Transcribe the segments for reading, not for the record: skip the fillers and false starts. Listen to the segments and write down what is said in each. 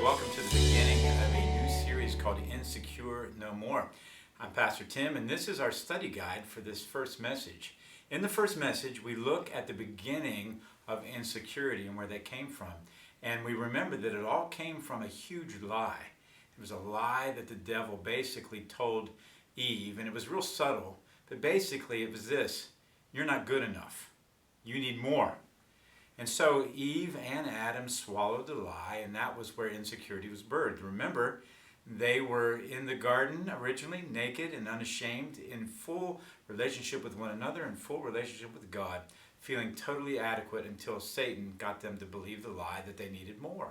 welcome to the beginning of a new series called Insecure No More. I'm Pastor Tim, and this is our study guide for this first message. In the first message, we look at the beginning of insecurity and where that came from. And we remember that it all came from a huge lie. It was a lie that the devil basically told Eve, and it was real subtle, but basically it was this: you're not good enough. You need more. And so Eve and Adam swallowed the lie, and that was where insecurity was birthed. Remember, they were in the garden originally, naked and unashamed, in full relationship with one another, in full relationship with God, feeling totally adequate until Satan got them to believe the lie that they needed more.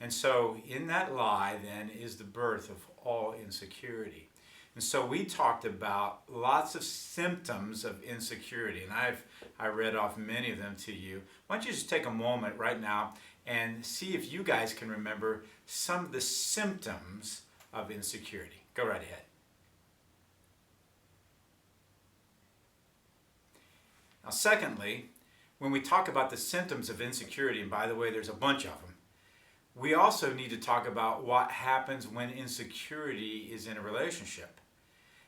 And so in that lie, then, is the birth of all insecurity. And so we talked about lots of symptoms of insecurity, and I read off many of them to you. Why don't you just take a moment right now and see if you guys can remember some of the symptoms of insecurity. Go right ahead. Now, secondly, when we talk about the symptoms of insecurity, and by the way, there's a bunch of them, we also need to talk about what happens when insecurity is in a relationship.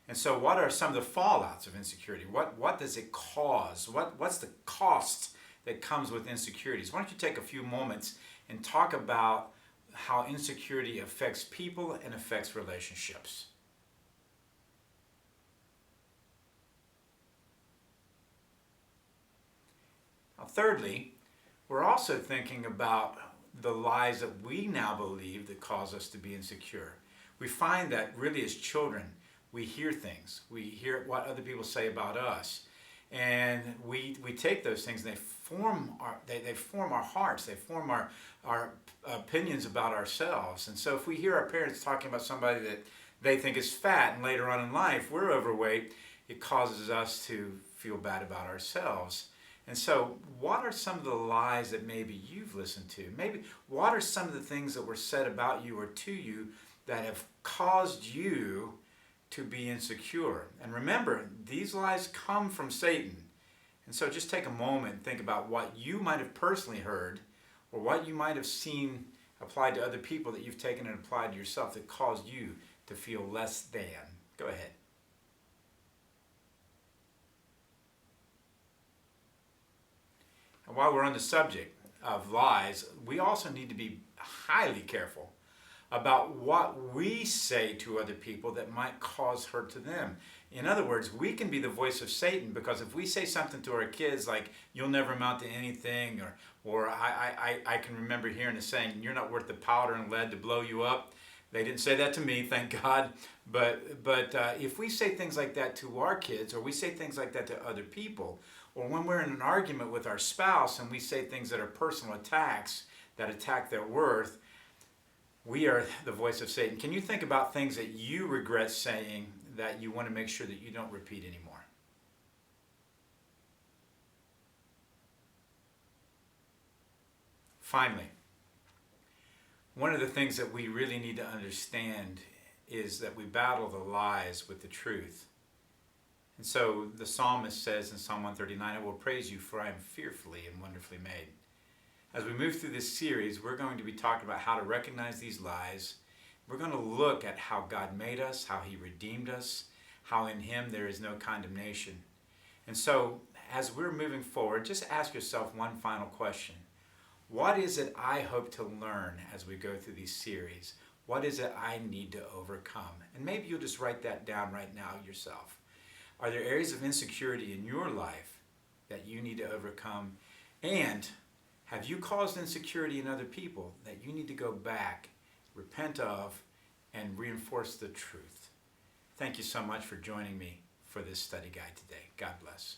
And so what are some of the fallouts of insecurity? What does it cause? What's the cost that comes with insecurities? Why don't you take a few moments and talk about how insecurity affects people and affects relationships. Now, thirdly, we're also thinking about the lies that we now believe that cause us to be insecure. We find that really as children, we hear things. We hear what other people say about us. And we take those things and they form our hearts. They form our opinions about ourselves. And so if we hear our parents talking about somebody that they think is fat and later on in life we're overweight, it causes us to feel bad about ourselves. And so what are some of the lies that maybe you've listened to? Maybe what are some of the things that were said about you or to you that have caused you to be insecure? And remember, these lies come from Satan. And so just take a moment and think about what you might have personally heard or what you might have seen applied to other people that you've taken and applied to yourself that caused you to feel less than. Go ahead. And while we're on the subject of lies, we also need to be highly careful about what we say to other people that might cause hurt to them. In other words, we can be the voice of Satan, because if we say something to our kids like, you'll never amount to anything, or I can remember hearing the saying, you're not worth the powder and lead to blow you up. They didn't say that to me, thank God. But if we say things like that to our kids, or we say things like that to other people, or when we're in an argument with our spouse and we say things that are personal attacks that attack their worth, we are the voice of Satan. Can you think about things that you regret saying that you want to make sure that you don't repeat anymore? Finally, one of the things that we really need to understand is that we battle the lies with the truth. And so the psalmist says in Psalm 139, I will praise you, for I am fearfully and wonderfully made. As we move through this series, we're going to be talking about how to recognize these lies. We're going to look at how God made us, how He redeemed us, how in Him there is no condemnation. And so, as we're moving forward, just ask yourself one final question. What is it I hope to learn as we go through these series? What is it I need to overcome? And maybe you'll just write that down right now yourself. Are there areas of insecurity in your life that you need to overcome? And have you caused insecurity in other people that you need to go back, repent of, and reinforce the truth? Thank you so much for joining me for this study guide today. God bless.